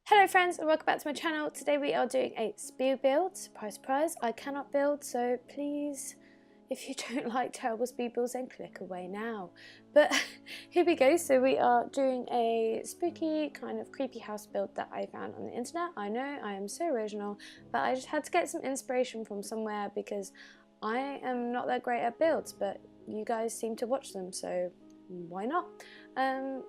Hello friends and welcome back to my channel. Today we are doing a spear build. Surprise surprise, I cannot build, so please, if you don't like terrible speed builds, then click away now. But here we go. So we are doing a spooky kind of creepy house build that I found on the internet. I know I am so original, but I just had to get some inspiration from somewhere because I am not that great at builds, but you guys seem to watch them, so why not?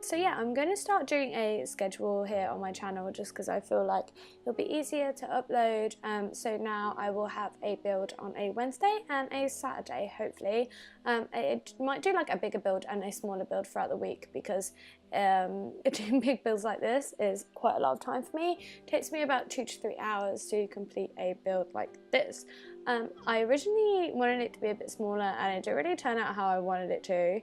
So yeah, I'm going to start doing a schedule here on my channel just because I feel like it'll be easier to upload. So now I will have a build on a Wednesday and a Saturday, hopefully. I might do like a bigger build and a smaller build throughout the week because doing big builds like this is quite a lot of time for me. It takes me about 2 to 3 hours to complete a build like this. I originally wanted it to be a bit smaller and it didn't really turn out how I wanted it to,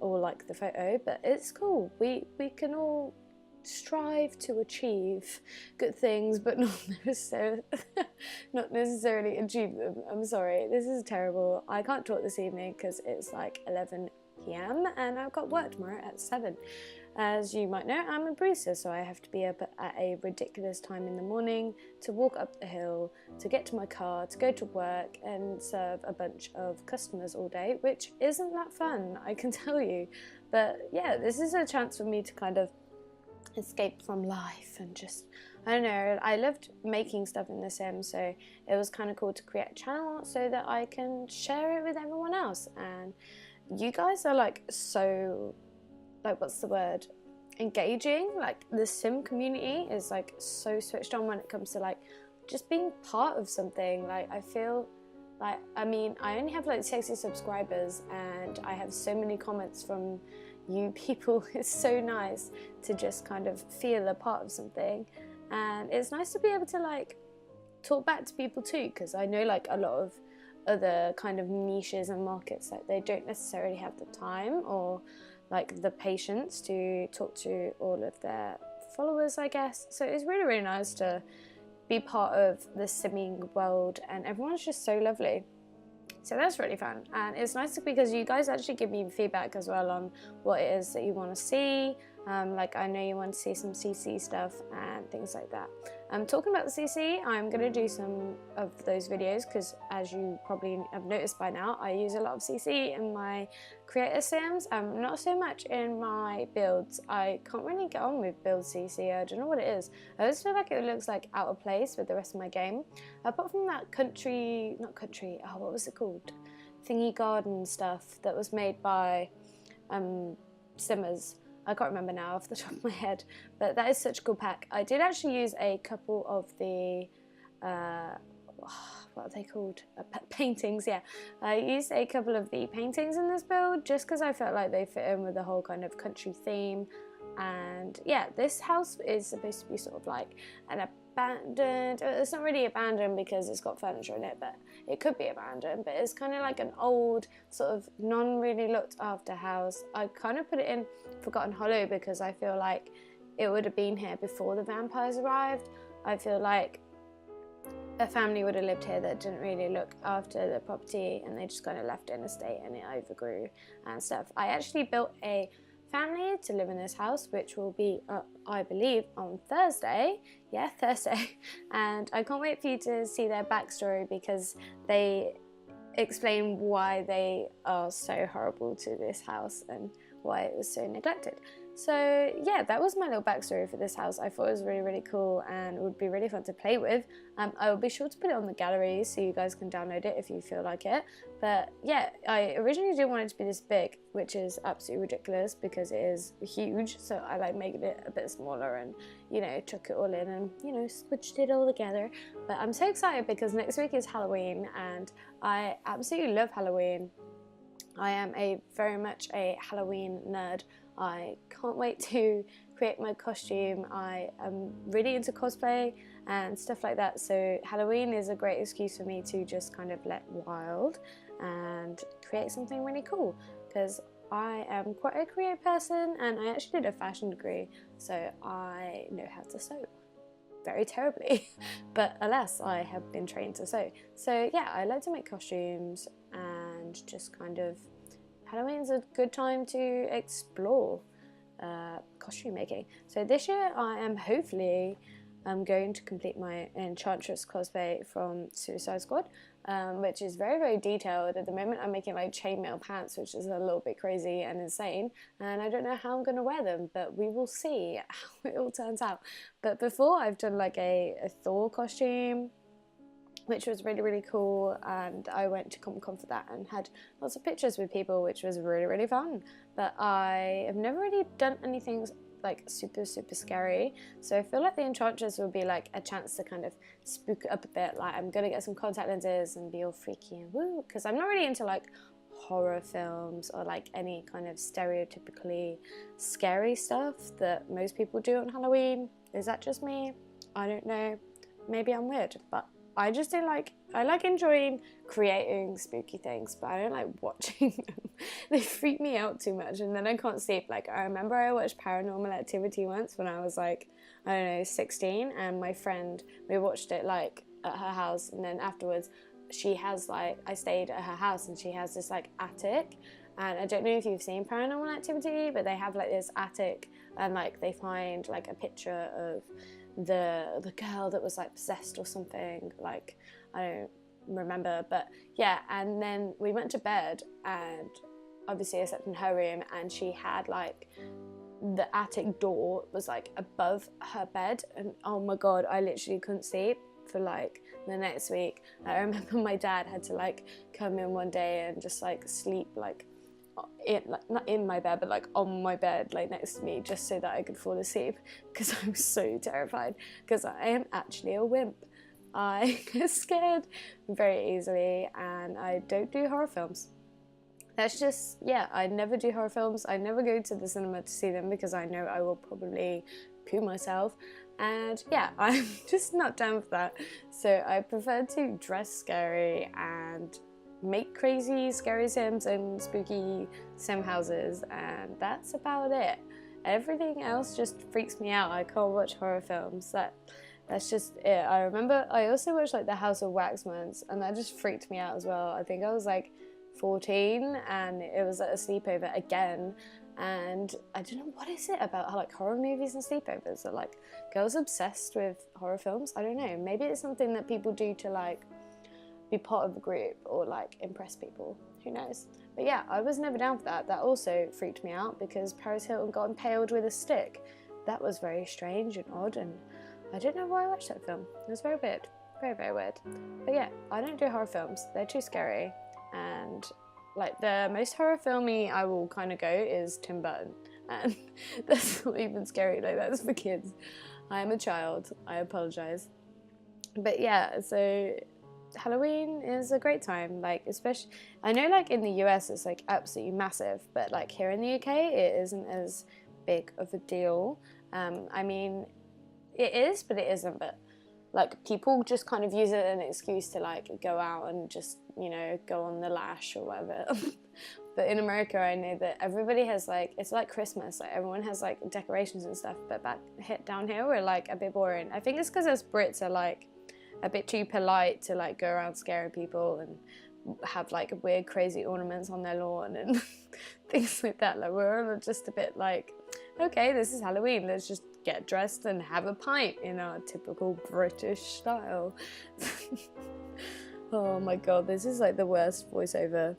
or like the photo, but it's cool. We can all strive to achieve good things, but not necessarily achieve them. I'm sorry, this is terrible. I can't talk this evening because it's like 11 p.m. and I've got work tomorrow at 7. As you might know, I'm a barista, so I have to be up at a ridiculous time in the morning to walk up the hill, to get to my car, to go to work and serve a bunch of customers all day, which isn't that fun, I can tell you. But yeah, this is a chance for me to kind of escape from life and just, I don't know, I loved making stuff in The Sims, so it was kind of cool to create a channel so that I can share it with everyone else. And you guys are like so, like, what's the word, engaging. Like the sim community is like so switched on when it comes to like just being part of something. Like I feel like, I mean, I only have like 60 subscribers and I have so many comments from you people. It's so nice to just kind of feel a part of something, and it's nice to be able to like talk back to people too, because I know like a lot of other kind of niches and markets, like they don't necessarily have the time or like the patience to talk to all of their followers, I guess. So it's really, really nice to be part of the simming world, and everyone's just so lovely. So that's really fun, and it's nice because you guys actually give me feedback as well on what it is that you want to see. Like I know you want to see some CC stuff and things like that. Talking about the CC, I'm going to do some of those videos because, as you probably have noticed by now, I use a lot of CC in my creator sims, not so much in my builds. I can't really get on with build CC, I don't know what it is. I always feel like it looks like out of place with the rest of my game. Apart from that what was it called? Thingy garden stuff that was made by Simmers. I can't remember now off the top of my head, but that is such a cool pack. I did actually use a couple of the, what are they called? Paintings, yeah. I used a couple of the paintings in this build just because I felt like they fit in with the whole kind of country theme. And yeah, this house is supposed to be sort of like an abandoned, it's not really abandoned because it's got furniture in it, but it could be abandoned, but it's kind of like an old sort of non-really looked after house. I kind of put it in Forgotten Hollow because I feel like it would have been here before the vampires arrived. I feel like a family would have lived here that didn't really look after the property and they just kind of left it in a state and it overgrew and stuff. I actually built a family to live in this house, which will be up, I believe, on Thursday. Yeah, Thursday. And I can't wait for you to see their backstory because they explain why they are so horrible to this house and why it was so neglected. So yeah, that was my little backstory for this house. I thought it was really, really cool and would be really fun to play with. I will be sure to put it on the gallery so you guys can download it if you feel like it. But yeah, I originally didn't want it to be this big, which is absolutely ridiculous because it is huge. So I like making it a bit smaller and, you know, chuck it all in and, you know, switched it all together. But I'm so excited because next week is Halloween and I absolutely love Halloween. I am very much a Halloween nerd. I can't wait to create my costume. I am really into cosplay and stuff like that, so Halloween is a great excuse for me to just kind of let wild and create something really cool, because I am quite a creative person and I actually did a fashion degree, so I know how to sew very terribly, but alas, I have been trained to sew. So yeah, I like to make costumes and just kind of, Halloween's a good time to explore costume making. So this year I am hopefully going to complete my Enchantress cosplay from Suicide Squad, which is very, very detailed. At the moment I'm making like chainmail pants, which is a little bit crazy and insane, and I don't know how I'm going to wear them, but we will see how it all turns out. But before, I've done like a Thor costume, which was really, really cool, and I went to Comic-Con for that and had lots of pictures with people, which was really, really fun. But I have never really done anything like super, super scary, so I feel like the Enchantress will be like a chance to kind of spook it up a bit. Like, I'm gonna get some contact lenses and be all freaky and woo, because I'm not really into like horror films or like any kind of stereotypically scary stuff that most people do on Halloween. Is that just me? I don't know, maybe I'm weird, but I just don't like, I like enjoying creating spooky things, but I don't like watching them. They freak me out too much, and then I can't sleep. Like, I remember I watched Paranormal Activity once when I was like, I don't know, 16, and my friend, we watched it like at her house, and then afterwards she has like, I stayed at her house and she has this like attic, and I don't know if you've seen Paranormal Activity, but they have like this attic, and like they find like a picture of the girl that was like possessed or something, like I don't remember, but yeah. And then we went to bed, and obviously I slept in her room, and she had like the attic door was like above her bed, and oh my god, I literally couldn't sleep for like the next week. I remember my dad had to like come in one day and just like sleep like not in my bed, but like on my bed, like next to me, just so that I could fall asleep, because I was so terrified, because I am actually a wimp. I get scared very easily, and I don't do horror films. That's just, yeah, I never do horror films. I never go to the cinema to see them because I know I will probably poo myself, and yeah, I'm just not down for that. So I prefer to dress scary and make crazy scary sims and spooky sim houses, and that's about it. Everything else just freaks me out. I can't watch horror films. That's just it. I remember I also watched like the House of Wax once, and that just freaked me out as well. I think I was like 14, and it was at a sleepover again, and I don't know, what is it about like horror movies and sleepovers that like girls obsessed with horror films? I don't know, maybe it's something that people do to like be part of a group or like impress people, who knows. But yeah, I was never down for that. That also freaked me out because Paris Hilton got impaled with a stick. That was very strange and odd, and I don't know why I watched that film. It was very weird, very, very weird. But yeah, I don't do horror films. They're too scary, and like the most horror filmy I will kind of go is Tim Burton, and that's not even scary, like that's for kids. I am a child, I apologize. But yeah, so Halloween is a great time, like especially, I know like in the US it's like absolutely massive, but like here in the UK it isn't as big of a deal. I mean, it is, but it isn't, but like people just kind of use it as an excuse to like go out and just, you know, go on the lash or whatever. But in America I know that everybody has like, it's like Christmas, like everyone has like decorations and stuff, but down here we're like a bit boring. I think it's because us Brits are like a bit too polite to like go around scaring people and have like weird crazy ornaments on their lawn and things like that. Like we're all just a bit like, okay, this is Halloween, let's just get dressed and have a pint in our typical British style. Oh my god, this is like the worst voiceover.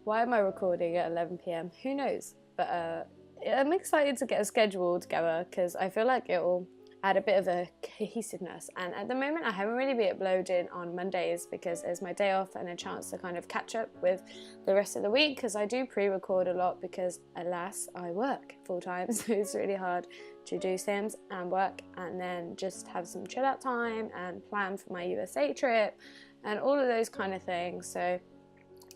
Why am I recording at 11 PM? Who knows? But I'm excited to get a schedule together because I feel like it'll add a bit of a cohesiveness, and at the moment I haven't really been uploading on Mondays because it's my day off and a chance to kind of catch up with the rest of the week, because I do pre-record a lot because alas I work full-time, so it's really hard to do Sims and work and then just have some chill out time and plan for my USA trip and all of those kind of things. So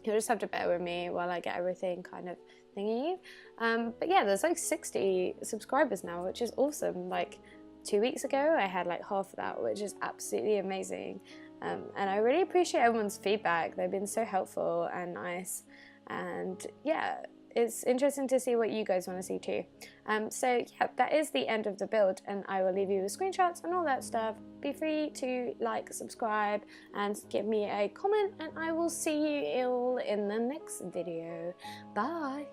you'll just have to bear with me while I get everything kind of thingy. But yeah, there's like 60 subscribers now, which is awesome. Like 2 weeks ago I had like half of that, which is absolutely amazing, and I really appreciate everyone's feedback. They've been so helpful and nice, and yeah, it's interesting to see what you guys want to see too. So yeah, that is the end of the build, and I will leave you with screenshots and all that stuff. Be free to like, subscribe and give me a comment, and I will see you all in the next video. Bye.